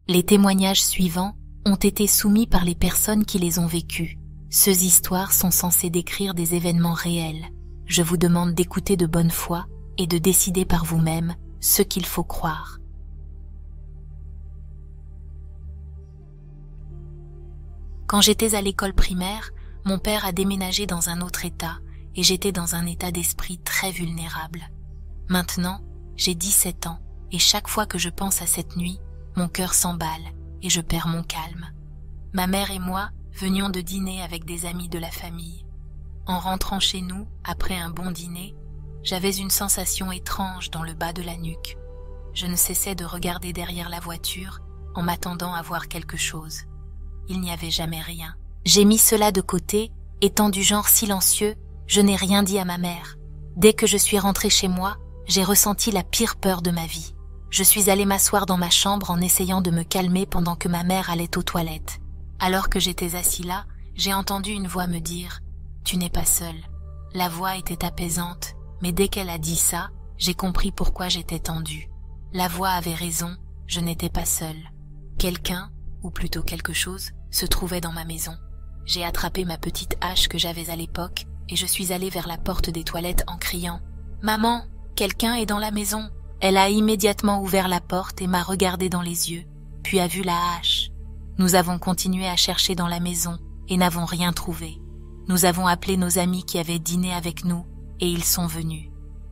Les témoignages suivants ont été soumis par les personnes qui les ont vécus. Ces histoires sont censées décrire des événements réels. Je vous demande d'écouter de bonne foi et de décider par vous-même ce qu'il faut croire. Quand j'étais à l'école primaire, mon père a déménagé dans un autre état et j'étais dans un état d'esprit très vulnérable. Maintenant, j'ai 17 ans et chaque fois que je pense à cette nuit, mon cœur s'emballe et je perds mon calme. Ma mère et moi venions de dîner avec des amis de la famille. En rentrant chez nous, après un bon dîner, j'avais une sensation étrange dans le bas de la nuque. Je ne cessais de regarder derrière la voiture en m'attendant à voir quelque chose. Il n'y avait jamais rien. J'ai mis cela de côté, étant du genre silencieux, je n'ai rien dit à ma mère. Dès que je suis rentrée chez moi, j'ai ressenti la pire peur de ma vie. Je suis allée m'asseoir dans ma chambre en essayant de me calmer pendant que ma mère allait aux toilettes. Alors que j'étais assis là, j'ai entendu une voix me dire « Tu n'es pas seule ». La voix était apaisante, mais dès qu'elle a dit ça, j'ai compris pourquoi j'étais tendue. La voix avait raison, je n'étais pas seule. Quelqu'un, ou plutôt quelque chose, se trouvait dans ma maison. J'ai attrapé ma petite hache que j'avais à l'époque et je suis allée vers la porte des toilettes en criant « Maman, quelqu'un est dans la maison !» Elle a immédiatement ouvert la porte et m'a regardé dans les yeux, puis a vu la hache. Nous avons continué à chercher dans la maison et n'avons rien trouvé. Nous avons appelé nos amis qui avaient dîné avec nous et ils sont venus.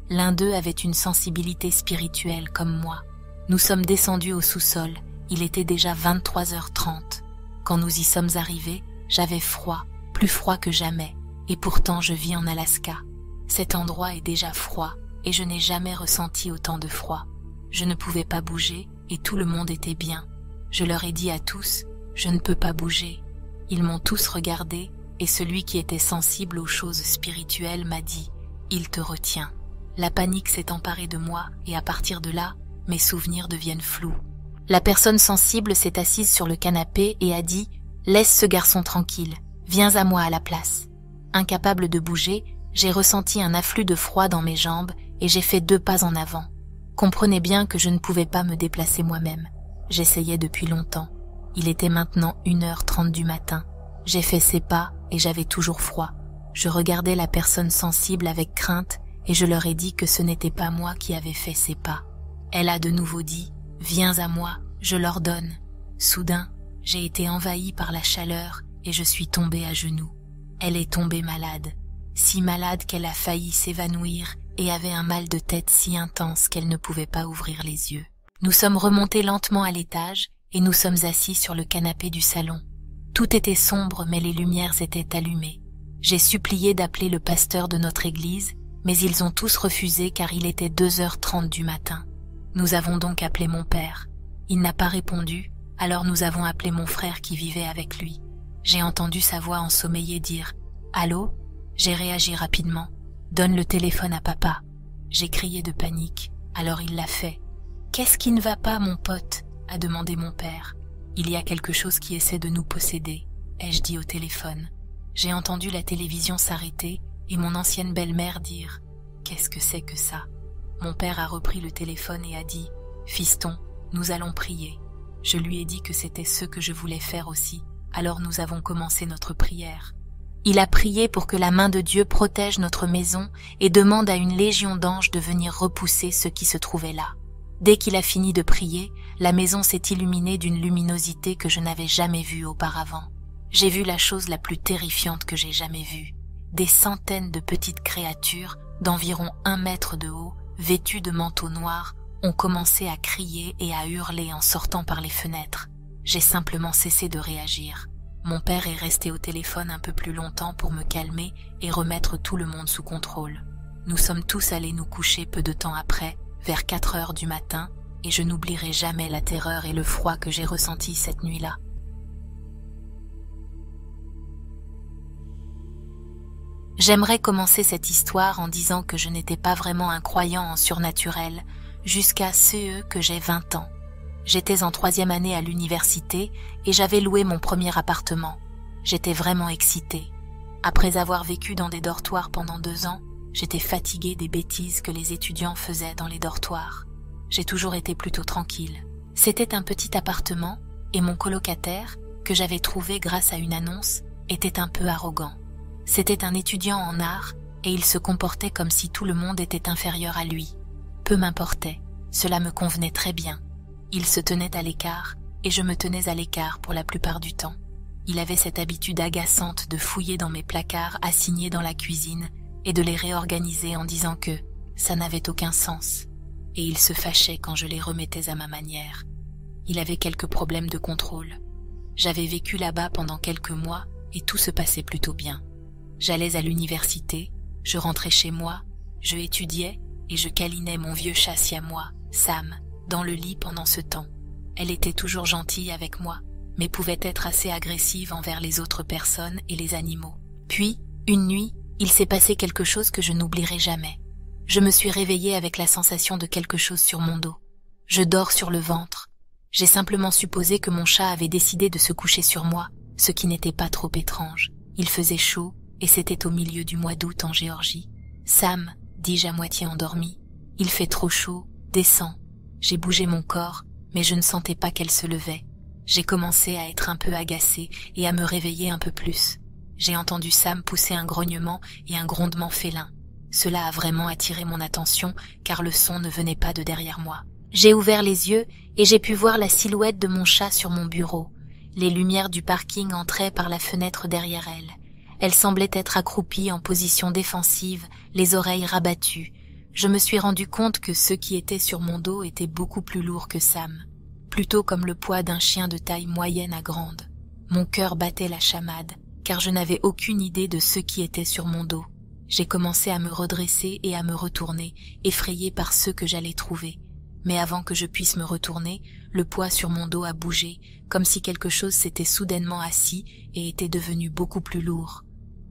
L'un d'eux avait une sensibilité spirituelle comme moi. Nous sommes descendus au sous-sol, il était déjà 23h30. Quand nous y sommes arrivés, j'avais froid, plus froid que jamais, et pourtant je vis en Alaska. Cet endroit est déjà froid, et je n'ai jamais ressenti autant de froid. Je ne pouvais pas bouger, et tout le monde était bien. Je leur ai dit à tous, je ne peux pas bouger. Ils m'ont tous regardé, et celui qui était sensible aux choses spirituelles m'a dit, il te retient. La panique s'est emparée de moi, et à partir de là, mes souvenirs deviennent flous. La personne sensible s'est assise sur le canapé et a dit « Laisse ce garçon tranquille, viens à moi à la place ». Incapable de bouger, j'ai ressenti un afflux de froid dans mes jambes et j'ai fait 2 pas en avant. Comprenez bien que je ne pouvais pas me déplacer moi-même. J'essayais depuis longtemps. Il était maintenant 1h30 du matin. J'ai fait ces pas et j'avais toujours froid. Je regardais la personne sensible avec crainte et je leur ai dit que ce n'était pas moi qui avais fait ces pas. Elle a de nouveau dit « Viens à moi, je l'ordonne ». Soudain, j'ai été envahie par la chaleur et je suis tombée à genoux. Elle est tombée malade, si malade qu'elle a failli s'évanouir et avait un mal de tête si intense qu'elle ne pouvait pas ouvrir les yeux. Nous sommes remontés lentement à l'étage et nous sommes assis sur le canapé du salon. Tout était sombre mais les lumières étaient allumées. J'ai supplié d'appeler le pasteur de notre église, mais ils ont tous refusé car il était 2h30 du matin. Nous avons donc appelé mon père. Il n'a pas répondu, alors nous avons appelé mon frère qui vivait avec lui. J'ai entendu sa voix ensommeillée dire « Allô ?» J'ai réagi rapidement. « Donne le téléphone à papa. » J'ai crié de panique, alors il l'a fait. « Qu'est-ce qui ne va pas, mon pote ?» a demandé mon père. « Il y a quelque chose qui essaie de nous posséder », ai-je dit au téléphone. J'ai entendu la télévision s'arrêter et mon ancienne belle-mère dire « Qu'est-ce que c'est que ça ?» Mon père a repris le téléphone et a dit « Fiston, nous allons prier. » Je lui ai dit que c'était ce que je voulais faire aussi, alors nous avons commencé notre prière. Il a prié pour que la main de Dieu protège notre maison et demande à une légion d'anges de venir repousser ceux qui se trouvaient là. Dès qu'il a fini de prier, la maison s'est illuminée d'une luminosité que je n'avais jamais vue auparavant. J'ai vu la chose la plus terrifiante que j'ai jamais vue. Des centaines de petites créatures d'environ 1 mètre de haut, vêtues de manteaux noirs, ont commencé à crier et à hurler en sortant par les fenêtres. J'ai simplement cessé de réagir. Mon père est resté au téléphone un peu plus longtemps pour me calmer et remettre tout le monde sous contrôle. Nous sommes tous allés nous coucher peu de temps après, vers 4h du matin, et je n'oublierai jamais la terreur et le froid que j'ai ressenti cette nuit-là. J'aimerais commencer cette histoire en disant que je n'étais pas vraiment un croyant en surnaturel, jusqu'à ce que j'ai 20 ans. J'étais en 3e année à l'université et j'avais loué mon premier appartement. J'étais vraiment excitée. Après avoir vécu dans des dortoirs pendant 2 ans, j'étais fatiguée des bêtises que les étudiants faisaient dans les dortoirs. J'ai toujours été plutôt tranquille. C'était un petit appartement et mon colocataire, que j'avais trouvé grâce à une annonce, était un peu arrogant. C'était un étudiant en art et il se comportait comme si tout le monde était inférieur à lui. Peu m'importait, cela me convenait très bien. Il se tenait à l'écart et je me tenais à l'écart pour la plupart du temps. Il avait cette habitude agaçante de fouiller dans mes placards assignés dans la cuisine et de les réorganiser en disant que ça n'avait aucun sens. Et il se fâchait quand je les remettais à ma manière. Il avait quelques problèmes de contrôle. J'avais vécu là-bas pendant quelques mois et tout se passait plutôt bien. J'allais à l'université, je rentrais chez moi, je étudiais et je câlinais mon vieux chat siamois, Sam, dans le lit pendant ce temps. Elle était toujours gentille avec moi, mais pouvait être assez agressive envers les autres personnes et les animaux. Puis, une nuit, il s'est passé quelque chose que je n'oublierai jamais. Je me suis réveillée avec la sensation de quelque chose sur mon dos. Je dors sur le ventre. J'ai simplement supposé que mon chat avait décidé de se coucher sur moi, ce qui n'était pas trop étrange. Il faisait chaud, et c'était au milieu du mois d'août en Géorgie. « Sam », dis-je à moitié endormi, « il fait trop chaud, descends. » J'ai bougé mon corps, mais je ne sentais pas qu'elle se levait. J'ai commencé à être un peu agacée et à me réveiller un peu plus. J'ai entendu Sam pousser un grognement et un grondement félin. Cela a vraiment attiré mon attention, car le son ne venait pas de derrière moi. J'ai ouvert les yeux et j'ai pu voir la silhouette de mon chat sur mon bureau. Les lumières du parking entraient par la fenêtre derrière elle. Elle semblait être accroupie en position défensive, les oreilles rabattues. Je me suis rendu compte que ceux qui étaient sur mon dos étaient beaucoup plus lourds que Sam, plutôt comme le poids d'un chien de taille moyenne à grande. Mon cœur battait la chamade, car je n'avais aucune idée de ceux qui étaient sur mon dos. J'ai commencé à me redresser et à me retourner, effrayée par ceux que j'allais trouver. Mais avant que je puisse me retourner, le poids sur mon dos a bougé, comme si quelque chose s'était soudainement assis et était devenu beaucoup plus lourd.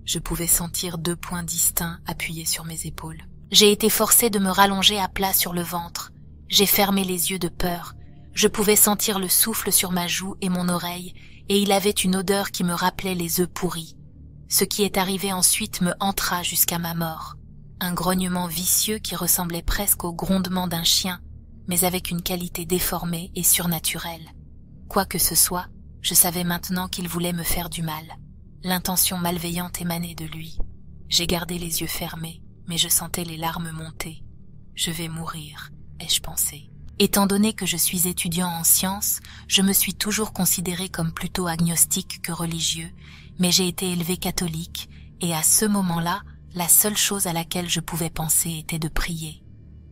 Je pouvais sentir 2 poings distincts appuyés sur mes épaules. J'ai été forcée de me rallonger à plat sur le ventre. J'ai fermé les yeux de peur. Je pouvais sentir le souffle sur ma joue et mon oreille, et il avait une odeur qui me rappelait les œufs pourris. Ce qui est arrivé ensuite me entra jusqu'à ma mort. Un grognement vicieux qui ressemblait presque au grondement d'un chien, mais avec une qualité déformée et surnaturelle. Quoi que ce soit, je savais maintenant qu'il voulait me faire du mal. L'intention malveillante émanait de lui. J'ai gardé les yeux fermés, mais je sentais les larmes monter. Je vais mourir, ai-je pensé. Étant donné que je suis étudiant en sciences, je me suis toujours considéré comme plutôt agnostique que religieux, mais j'ai été élevé catholique, et à ce moment-là, la seule chose à laquelle je pouvais penser était de prier.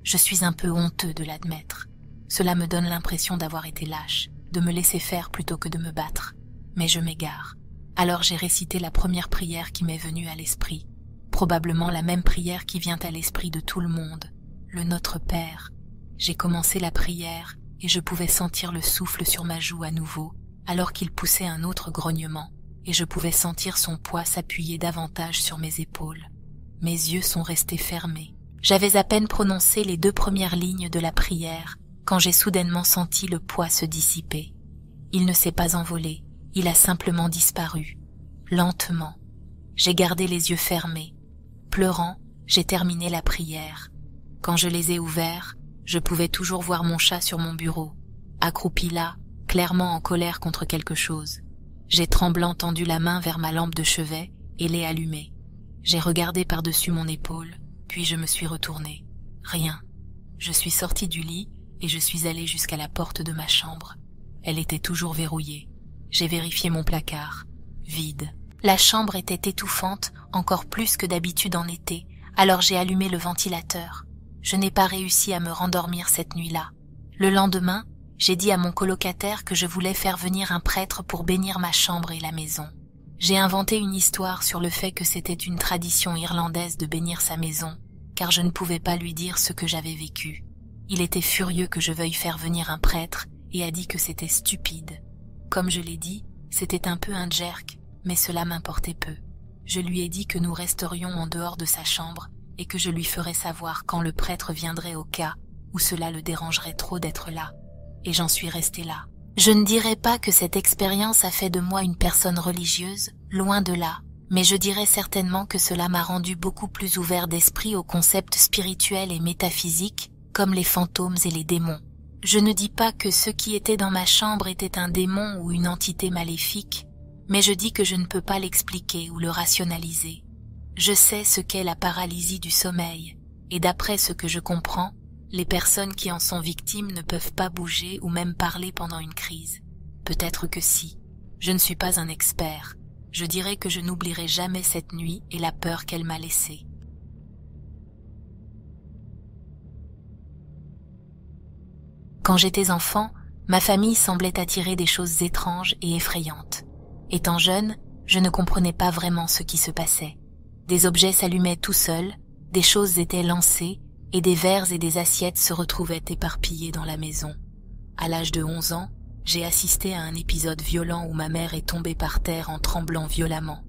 Je suis un peu honteux de l'admettre. Cela me donne l'impression d'avoir été lâche, de me laisser faire plutôt que de me battre. Mais je m'égare. Alors j'ai récité la première prière qui m'est venue à l'esprit. Probablement la même prière qui vient à l'esprit de tout le monde, le Notre Père. J'ai commencé la prière et je pouvais sentir le souffle sur ma joue à nouveau, alors qu'il poussait un autre grognement, et je pouvais sentir son poids s'appuyer davantage sur mes épaules. Mes yeux sont restés fermés. J'avais à peine prononcé les 2 premières lignes de la prière quand j'ai soudainement senti le poids se dissiper. Il ne s'est pas envolé, il a simplement disparu, lentement. J'ai gardé les yeux fermés. Pleurant, j'ai terminé la prière. Quand je les ai ouverts, je pouvais toujours voir mon chat sur mon bureau, accroupi là, clairement en colère contre quelque chose. J'ai tremblant tendu la main vers ma lampe de chevet et l'ai allumée. J'ai regardé par-dessus mon épaule, puis je me suis retournée. Rien. Je suis sortie du lit et je suis allée jusqu'à la porte de ma chambre. Elle était toujours verrouillée. J'ai vérifié mon placard. Vide. La chambre était étouffante, encore plus que d'habitude en été, alors j'ai allumé le ventilateur. Je n'ai pas réussi à me rendormir cette nuit-là. Le lendemain, j'ai dit à mon colocataire que je voulais faire venir un prêtre pour bénir ma chambre et la maison. J'ai inventé une histoire sur le fait que c'était une tradition irlandaise de bénir sa maison, car je ne pouvais pas lui dire ce que j'avais vécu. Il était furieux que je veuille faire venir un prêtre et a dit que c'était stupide. Comme je l'ai dit, c'était un peu un jerk, mais cela m'importait peu. Je lui ai dit que nous resterions en dehors de sa chambre et que je lui ferais savoir quand le prêtre viendrait au cas où cela le dérangerait trop d'être là. Et j'en suis restée là. Je ne dirais pas que cette expérience a fait de moi une personne religieuse, loin de là, mais je dirais certainement que cela m'a rendu beaucoup plus ouvert d'esprit aux concepts spirituels et métaphysiques, comme les fantômes et les démons. Je ne dis pas que ce qui était dans ma chambre était un démon ou une entité maléfique, mais je dis que je ne peux pas l'expliquer ou le rationaliser. Je sais ce qu'est la paralysie du sommeil, et d'après ce que je comprends, les personnes qui en sont victimes ne peuvent pas bouger ou même parler pendant une crise. Peut-être que si. Je ne suis pas un expert. Je dirais que je n'oublierai jamais cette nuit et la peur qu'elle m'a laissée. Quand j'étais enfant, ma famille semblait attirer des choses étranges et effrayantes. Étant jeune, je ne comprenais pas vraiment ce qui se passait. Des objets s'allumaient tout seuls, des choses étaient lancées, et des verres et des assiettes se retrouvaient éparpillés dans la maison. À l'âge de 11 ans, j'ai assisté à un épisode violent où ma mère est tombée par terre en tremblant violemment.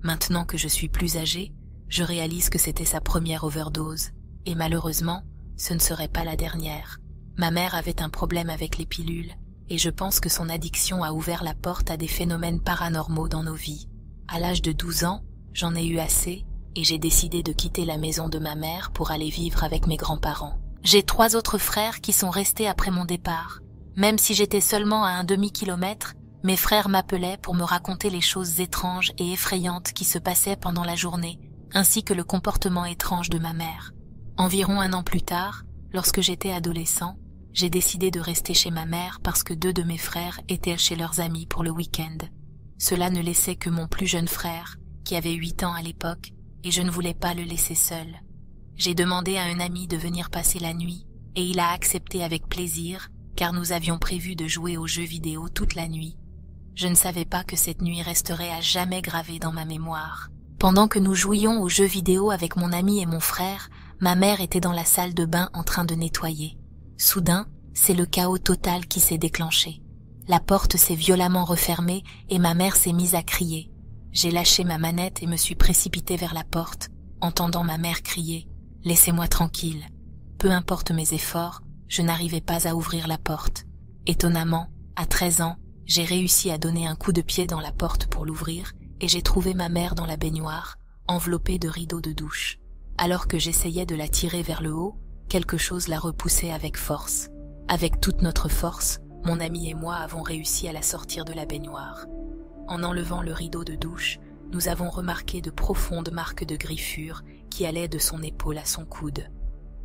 Maintenant que je suis plus âgée, je réalise que c'était sa première overdose, et malheureusement, ce ne serait pas la dernière. Ma mère avait un problème avec les pilules, et je pense que son addiction a ouvert la porte à des phénomènes paranormaux dans nos vies. À l'âge de 12 ans, j'en ai eu assez, et j'ai décidé de quitter la maison de ma mère pour aller vivre avec mes grands-parents. J'ai 3 autres frères qui sont restés après mon départ. Même si j'étais seulement à un demi-kilomètre, mes frères m'appelaient pour me raconter les choses étranges et effrayantes qui se passaient pendant la journée, ainsi que le comportement étrange de ma mère. Environ 1 an plus tard, lorsque j'étais adolescent, j'ai décidé de rester chez ma mère parce que 2 de mes frères étaient chez leurs amis pour le week-end. Cela ne laissait que mon plus jeune frère, qui avait 8 ans à l'époque, et je ne voulais pas le laisser seul. J'ai demandé à un ami de venir passer la nuit, et il a accepté avec plaisir, car nous avions prévu de jouer aux jeux vidéo toute la nuit. Je ne savais pas que cette nuit resterait à jamais gravée dans ma mémoire. Pendant que nous jouions aux jeux vidéo avec mon ami et mon frère, ma mère était dans la salle de bain en train de nettoyer. Soudain, c'est le chaos total qui s'est déclenché. La porte s'est violemment refermée et ma mère s'est mise à crier. J'ai lâché ma manette et me suis précipitée vers la porte, entendant ma mère crier « Laissez-moi tranquille ». Peu importe mes efforts, je n'arrivais pas à ouvrir la porte. Étonnamment, à 13 ans, j'ai réussi à donner un coup de pied dans la porte pour l'ouvrir et j'ai trouvé ma mère dans la baignoire, enveloppée de rideaux de douche. Alors que j'essayais de la tirer vers le haut, quelque chose la repoussait avec force. Avec toute notre force, mon ami et moi avons réussi à la sortir de la baignoire. En enlevant le rideau de douche, nous avons remarqué de profondes marques de griffures qui allaient de son épaule à son coude.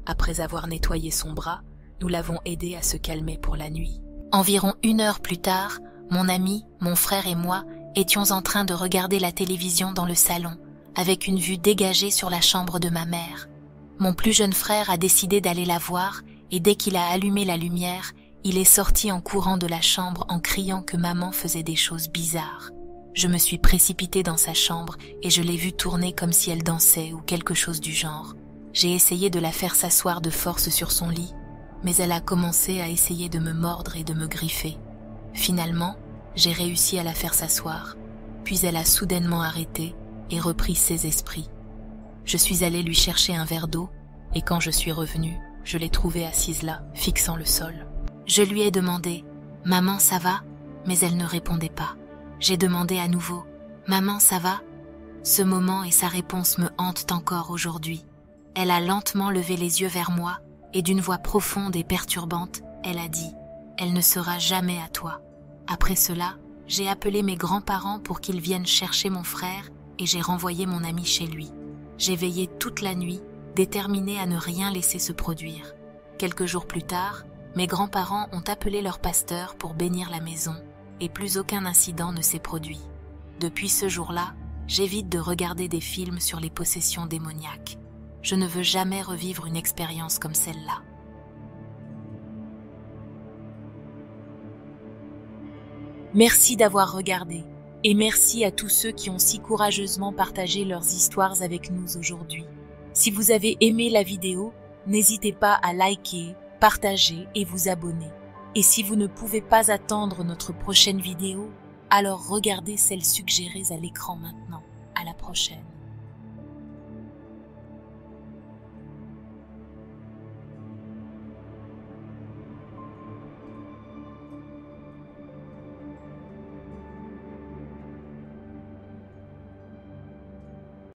Après avoir nettoyé son bras, nous l'avons aidé à se calmer pour la nuit. Environ 1 heure plus tard, mon ami, mon frère et moi étions en train de regarder la télévision dans le salon, avec une vue dégagée sur la chambre de ma mère. Mon plus jeune frère a décidé d'aller la voir et dès qu'il a allumé la lumière, il est sorti en courant de la chambre en criant que maman faisait des choses bizarres. Je me suis précipitée dans sa chambre et je l'ai vue tourner comme si elle dansait ou quelque chose du genre. J'ai essayé de la faire s'asseoir de force sur son lit, mais elle a commencé à essayer de me mordre et de me griffer. Finalement, j'ai réussi à la faire s'asseoir, puis elle a soudainement arrêté et repris ses esprits. Je suis allée lui chercher un verre d'eau et quand je suis revenue, je l'ai trouvée assise là, fixant le sol. Je lui ai demandé « Maman, ça va ?» mais elle ne répondait pas. J'ai demandé à nouveau « Maman, ça va ?» Ce moment et sa réponse me hantent encore aujourd'hui. Elle a lentement levé les yeux vers moi et d'une voix profonde et perturbante, elle a dit « Elle ne sera jamais à toi ». Après cela, j'ai appelé mes grands-parents pour qu'ils viennent chercher mon frère et j'ai renvoyé mon ami chez lui. J'ai veillé toute la nuit, déterminée à ne rien laisser se produire. Quelques jours plus tard, mes grands-parents ont appelé leur pasteur pour bénir la maison et plus aucun incident ne s'est produit. Depuis ce jour-là, j'évite de regarder des films sur les possessions démoniaques. Je ne veux jamais revivre une expérience comme celle-là. Merci d'avoir regardé et merci à tous ceux qui ont si courageusement partagé leurs histoires avec nous aujourd'hui. Si vous avez aimé la vidéo, n'hésitez pas à liker, partager et vous abonner. Et si vous ne pouvez pas attendre notre prochaine vidéo, alors regardez celle suggérée à l'écran maintenant. À la prochaine.